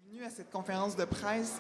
Bienvenue à cette conférence de presse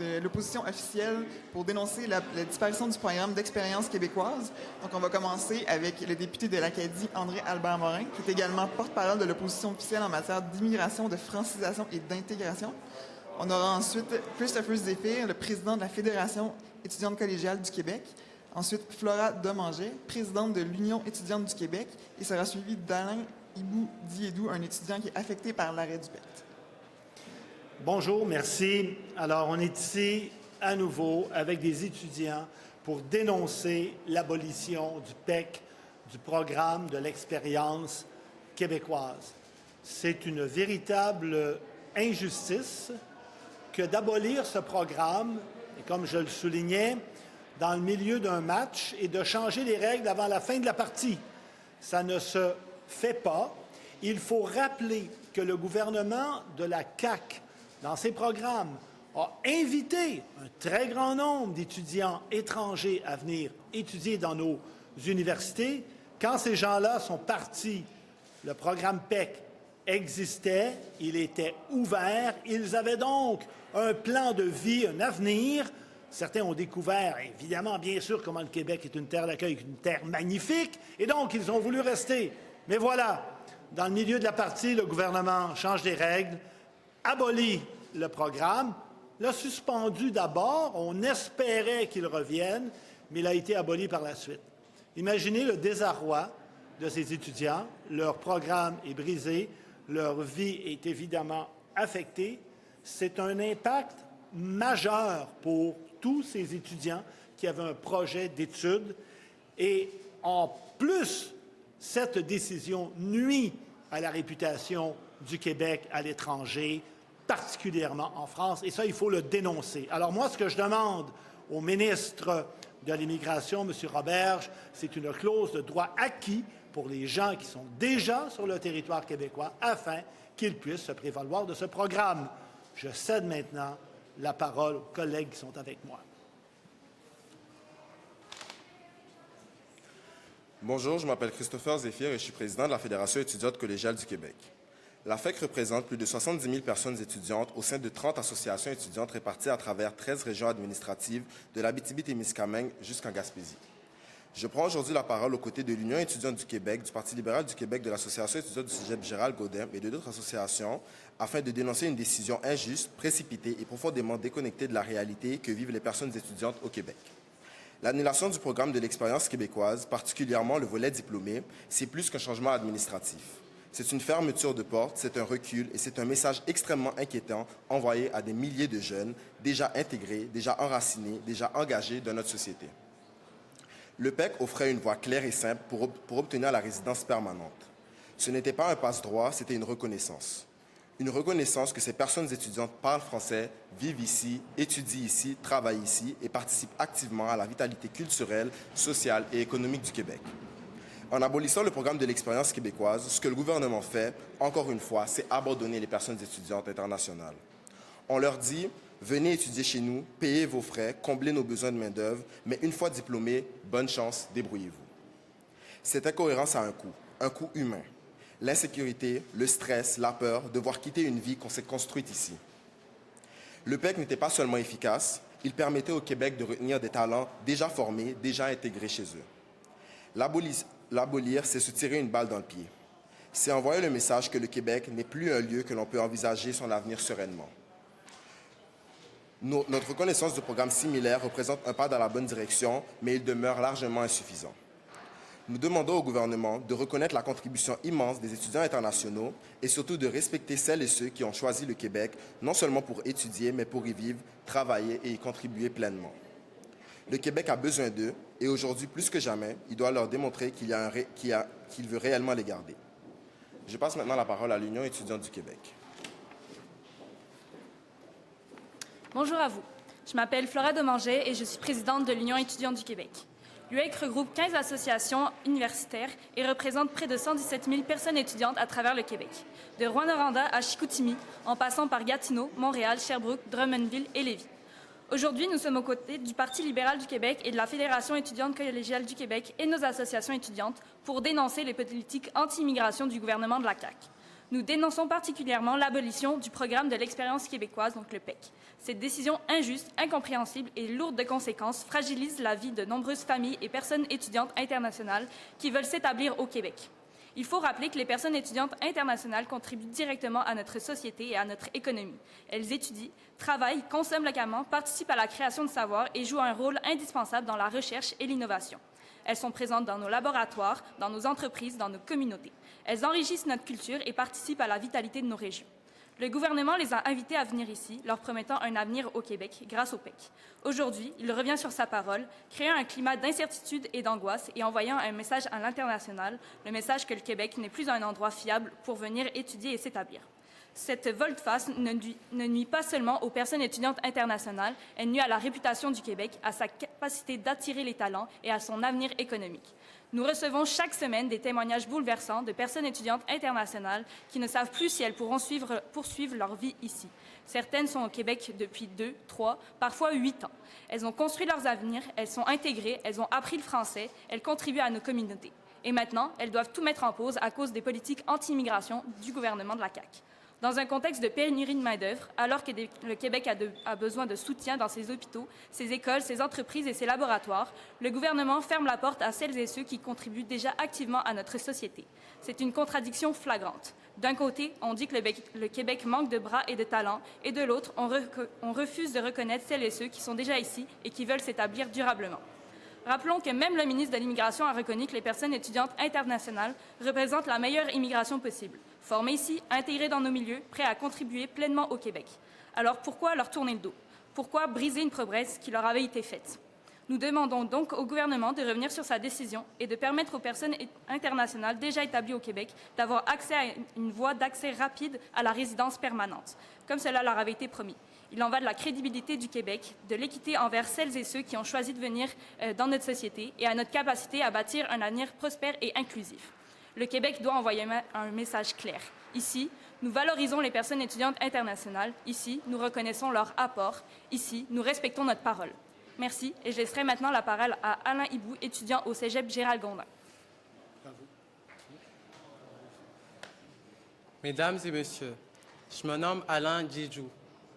de l'opposition officielle pour dénoncer la disparition du programme d'expérience québécoise. Donc, on va commencer avec le député de l'Acadie, André-Albert Morin, qui est également porte-parole de l'opposition officielle en matière d'immigration, de francisation et d'intégration. On aura ensuite Christopher Zéphir, le président de la Fédération étudiante collégiale du Québec. Ensuite, Flora Domanger, présidente de l'Union étudiante du Québec. Il sera suivi d'Alain Hibou-Diédou, un étudiant qui est affecté par l'arrêt du PEC. Bonjour, merci. Alors, on est ici à nouveau avec des étudiants pour dénoncer l'abolition du PEC, du programme de l'expérience québécoise. C'est une véritable injustice que d'abolir ce programme, et comme je le soulignais, dans le milieu d'un match et de changer les règles avant la fin de la partie. Ça ne se fait pas. Il faut rappeler que le gouvernement de la CAQ, dans ses programmes, a invité un très grand nombre d'étudiants étrangers à venir étudier dans nos universités. Quand ces gens-là sont partis, le programme PEC existait, il était ouvert, ils avaient donc un plan de vie, un avenir. Certains ont découvert, évidemment, bien sûr, comment le Québec est une terre d'accueil, une terre magnifique, et donc ils ont voulu rester. Mais voilà, dans le milieu de la partie, le gouvernement change les règles, abolit le programme, l'a suspendu d'abord, on espérait qu'il revienne, mais il a été aboli par la suite. Imaginez le désarroi de ces étudiants, leur programme est brisé, leur vie est évidemment affectée. C'est un impact majeur pour tous ces étudiants qui avaient un projet d'études. Et en plus, cette décision nuit à la réputation du Québec à l'étranger, particulièrement en France. Et ça, il faut le dénoncer. Alors moi, ce que je demande au ministre de l'Immigration, M. Roberge, c'est une clause de droit acquis pour les gens qui sont déjà sur le territoire québécois afin qu'ils puissent se prévaloir de ce programme. Je cède maintenant la parole aux collègues qui sont avec moi. Bonjour, je m'appelle Christopher Zéphir et je suis président de la Fédération étudiante collégiale du Québec. La FEC représente plus de 70 000 personnes étudiantes au sein de 30 associations étudiantes réparties à travers 13 régions administratives de l'Abitibi-Témiscamingue jusqu'en Gaspésie. Je prends aujourd'hui la parole aux côtés de l'Union étudiante du Québec, du Parti libéral du Québec, de l'Association étudiante du Cégep Gérald Godin et de d'autres associations afin de dénoncer une décision injuste, précipitée et profondément déconnectée de la réalité que vivent les personnes étudiantes au Québec. L'annulation du programme de l'expérience québécoise, particulièrement le volet diplômé, c'est plus qu'un changement administratif. C'est une fermeture de porte, c'est un recul et c'est un message extrêmement inquiétant envoyé à des milliers de jeunes déjà intégrés, déjà enracinés, déjà engagés dans notre société. Le PEC offrait une voie claire et simple pour obtenir la résidence permanente. Ce n'était pas un passe-droit, c'était une reconnaissance. Une reconnaissance que ces personnes étudiantes parlent français, vivent ici, étudient ici, travaillent ici et participent activement à la vitalité culturelle, sociale et économique du Québec. En abolissant le programme de l'expérience québécoise, ce que le gouvernement fait, encore une fois, c'est abandonner les personnes étudiantes internationales. On leur dit « Venez étudier chez nous, payez vos frais, comblez nos besoins de main-d'œuvre, mais une fois diplômés, bonne chance, débrouillez-vous. » Cette incohérence a un coût humain. L'insécurité, le stress, la peur de devoir quitter une vie qu'on s'est construite ici. Le PEC n'était pas seulement efficace, il permettait au Québec de retenir des talents déjà formés, déjà intégrés chez eux. L'abolir, c'est se tirer une balle dans le pied. C'est envoyer le message que le Québec n'est plus un lieu que l'on peut envisager son avenir sereinement. Notre reconnaissance de programmes similaires représente un pas dans la bonne direction, mais il demeure largement insuffisant. Nous demandons au gouvernement de reconnaître la contribution immense des étudiants internationaux et surtout de respecter celles et ceux qui ont choisi le Québec, non seulement pour étudier, mais pour y vivre, travailler et y contribuer pleinement. Le Québec a besoin d'eux et aujourd'hui, plus que jamais, il doit leur démontrer qu'il veut réellement les garder. Je passe maintenant la parole à l'Union étudiante du Québec. Bonjour à vous. Je m'appelle Flora Domanger et je suis présidente de l'Union étudiante du Québec. L'UEC regroupe 15 associations universitaires et représente près de 117 000 personnes étudiantes à travers le Québec, de Rouyn-Noranda à Chicoutimi, en passant par Gatineau, Montréal, Sherbrooke, Drummondville et Lévis. Aujourd'hui, nous sommes aux côtés du Parti libéral du Québec et de la Fédération étudiante collégiale du Québec et nos associations étudiantes pour dénoncer les politiques anti-immigration du gouvernement de la CAQ. Nous dénonçons particulièrement l'abolition du programme de l'expérience québécoise, donc le PEQ. Cette décision injuste, incompréhensible et lourde de conséquences fragilise la vie de nombreuses familles et personnes étudiantes internationales qui veulent s'établir au Québec. Il faut rappeler que les personnes étudiantes internationales contribuent directement à notre société et à notre économie. Elles étudient, travaillent, consomment localement, participent à la création de savoir et jouent un rôle indispensable dans la recherche et l'innovation. Elles sont présentes dans nos laboratoires, dans nos entreprises, dans nos communautés. Elles enrichissent notre culture et participent à la vitalité de nos régions. Le gouvernement les a invités à venir ici, leur promettant un avenir au Québec grâce au PEQ. Aujourd'hui, il revient sur sa parole, créant un climat d'incertitude et d'angoisse et envoyant un message à l'international, le message que le Québec n'est plus un endroit fiable pour venir étudier et s'établir. Cette volte-face ne nuit pas seulement aux personnes étudiantes internationales, elle nuit à la réputation du Québec, à sa capacité d'attirer les talents et à son avenir économique. Nous recevons chaque semaine des témoignages bouleversants de personnes étudiantes internationales qui ne savent plus si elles pourront poursuivre leur vie ici. Certaines sont au Québec depuis 2, 3, parfois 8 ans. Elles ont construit leurs avenirs, elles sont intégrées, elles ont appris le français, elles contribuent à nos communautés. Et maintenant, elles doivent tout mettre en pause à cause des politiques anti-immigration du gouvernement de la CAQ. Dans un contexte de pénurie de main-d'œuvre, alors que le Québec a besoin de soutien dans ses hôpitaux, ses écoles, ses entreprises et ses laboratoires, le gouvernement ferme la porte à celles et ceux qui contribuent déjà activement à notre société. C'est une contradiction flagrante. D'un côté, on dit que le Québec manque de bras et de talents, et de l'autre, on refuse de reconnaître celles et ceux qui sont déjà ici et qui veulent s'établir durablement. Rappelons que même le ministre de l'Immigration a reconnu que les personnes étudiantes internationales représentent la meilleure immigration possible. Formées ici, intégrées dans nos milieux, prêts à contribuer pleinement au Québec. Alors pourquoi leur tourner le dos? Pourquoi briser une promesse qui leur avait été faite? Nous demandons donc au gouvernement de revenir sur sa décision et de permettre aux personnes internationales déjà établies au Québec d'avoir accès à une voie d'accès rapide à la résidence permanente, comme cela leur avait été promis. Il en va de la crédibilité du Québec, de l'équité envers celles et ceux qui ont choisi de venir dans notre société et à notre capacité à bâtir un avenir prospère et inclusif. Le Québec doit envoyer un message clair. Ici, nous valorisons les personnes étudiantes internationales. Ici, nous reconnaissons leur apport. Ici, nous respectons notre parole. Merci, et je laisserai maintenant la parole à Alain Hibou, étudiant au Cégep Gérald-Gondin. Mesdames et messieurs, je me nomme Alain Djidjou,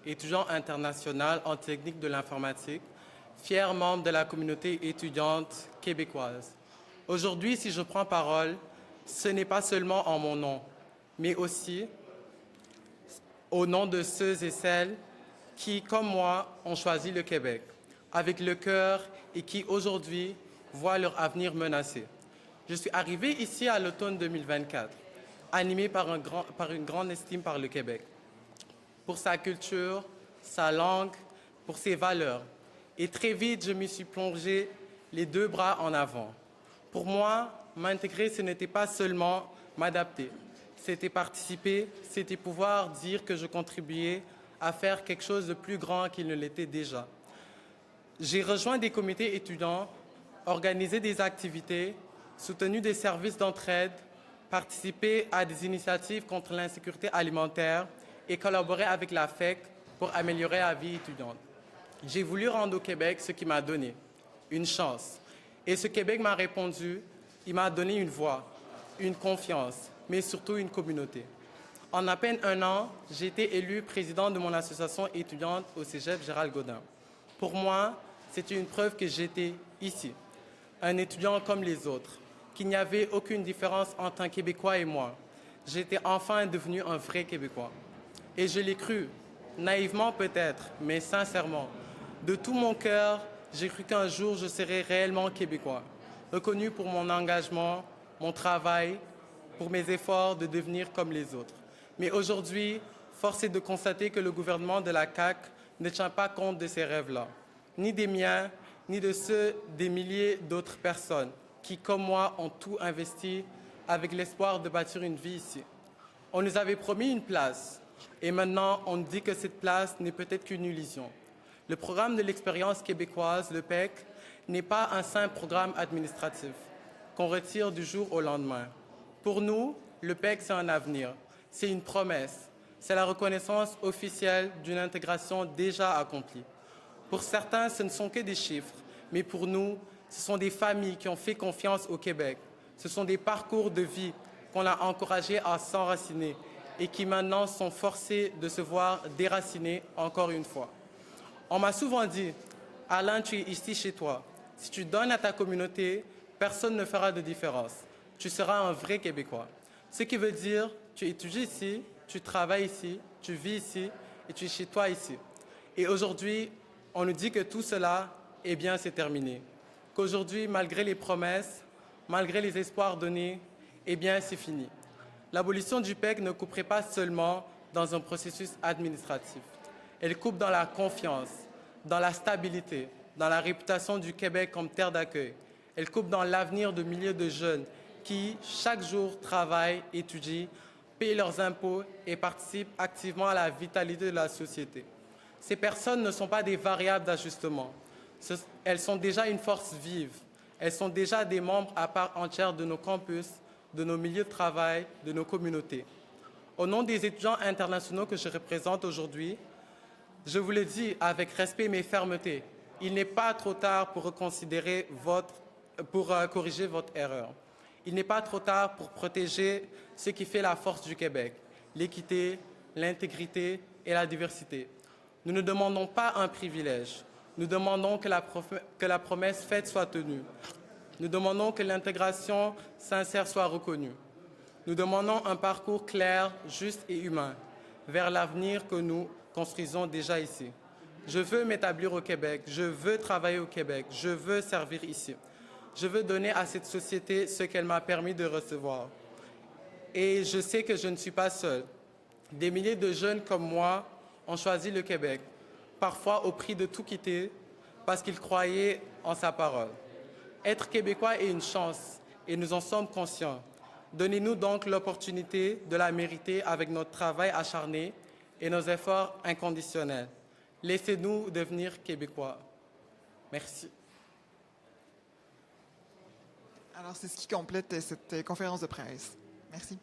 étudiant international en technique de l'informatique, fier membre de la communauté étudiante québécoise. Aujourd'hui, si je prends parole, ce n'est pas seulement en mon nom, mais aussi au nom de ceux et celles qui, comme moi, ont choisi le Québec, avec le cœur et qui, aujourd'hui, voient leur avenir menacé. Je suis arrivé ici à l'automne 2024, animé par une grande estime par le Québec, pour sa culture, sa langue, pour ses valeurs. Et très vite, je m'y suis plongé les deux bras en avant. Pour moi, m'intégrer, ce n'était pas seulement m'adapter. C'était participer, c'était pouvoir dire que je contribuais à faire quelque chose de plus grand qu'il ne l'était déjà. J'ai rejoint des comités étudiants, organisé des activités, soutenu des services d'entraide, participé à des initiatives contre l'insécurité alimentaire et collaboré avec la FEC pour améliorer la vie étudiante. J'ai voulu rendre au Québec ce qu'il m'a donné, une chance. Et ce Québec m'a répondu, il m'a donné une voix, une confiance, mais surtout une communauté. En à peine un an, j'ai été élu président de mon association étudiante au Cégep Gérald-Gondin. Pour moi, c'était une preuve que j'étais ici, un étudiant comme les autres, qu'il n'y avait aucune différence entre un Québécois et moi. J'étais enfin devenu un vrai Québécois. Et je l'ai cru, naïvement peut-être, mais sincèrement. De tout mon cœur, j'ai cru qu'un jour je serais réellement Québécois, reconnu pour mon engagement, mon travail, pour mes efforts de devenir comme les autres. Mais aujourd'hui, force est de constater que le gouvernement de la CAQ ne tient pas compte de ces rêves-là, ni des miens, ni de ceux des milliers d'autres personnes qui, comme moi, ont tout investi avec l'espoir de bâtir une vie ici. On nous avait promis une place, et maintenant on nous dit que cette place n'est peut-être qu'une illusion. Le programme de l'expérience québécoise, le PEQ, n'est pas un simple programme administratif qu'on retire du jour au lendemain. Pour nous, le PEQ, c'est un avenir, c'est une promesse, c'est la reconnaissance officielle d'une intégration déjà accomplie. Pour certains, ce ne sont que des chiffres, mais pour nous, ce sont des familles qui ont fait confiance au Québec. Ce sont des parcours de vie qu'on a encouragés à s'enraciner et qui maintenant sont forcés de se voir déracinés encore une fois. On m'a souvent dit, Alain, tu es ici chez toi. Si tu donnes à ta communauté, personne ne fera de différence. Tu seras un vrai Québécois. Ce qui veut dire, tu étudies ici, tu travailles ici, tu vis ici et tu es chez toi ici. Et aujourd'hui, on nous dit que tout cela, eh bien, c'est terminé. Qu'aujourd'hui, malgré les promesses, malgré les espoirs donnés, eh bien, c'est fini. L'abolition du PEC ne couperait pas seulement dans un processus administratif. Elle coupe dans la confiance, dans la stabilité, dans la réputation du Québec comme terre d'accueil. Elle coupe dans l'avenir de milliers de jeunes qui, chaque jour, travaillent, étudient, payent leurs impôts et participent activement à la vitalité de la société. Ces personnes ne sont pas des variables d'ajustement. Elles sont déjà une force vive. Elles sont déjà des membres à part entière de nos campus, de nos milieux de travail, de nos communautés. Au nom des étudiants internationaux que je représente aujourd'hui, je vous le dis avec respect mais fermeté, il n'est pas trop tard pour corriger votre erreur. Il n'est pas trop tard pour protéger ce qui fait la force du Québec, l'équité, l'intégrité et la diversité. Nous ne demandons pas un privilège, nous demandons que la promesse faite soit tenue. Nous demandons que l'intégration sincère soit reconnue. Nous demandons un parcours clair, juste et humain vers l'avenir que nous construisons déjà ici. Je veux m'établir au Québec, je veux travailler au Québec, je veux servir ici. Je veux donner à cette société ce qu'elle m'a permis de recevoir. Et je sais que je ne suis pas seul. Des milliers de jeunes comme moi ont choisi le Québec, parfois au prix de tout quitter, parce qu'ils croyaient en sa parole. Être Québécois est une chance et nous en sommes conscients. Donnez-nous donc l'opportunité de la mériter avec notre travail acharné et nos efforts inconditionnels. Laissez-nous devenir Québécois. Merci. Alors, c'est ce qui complète cette conférence de presse. Merci.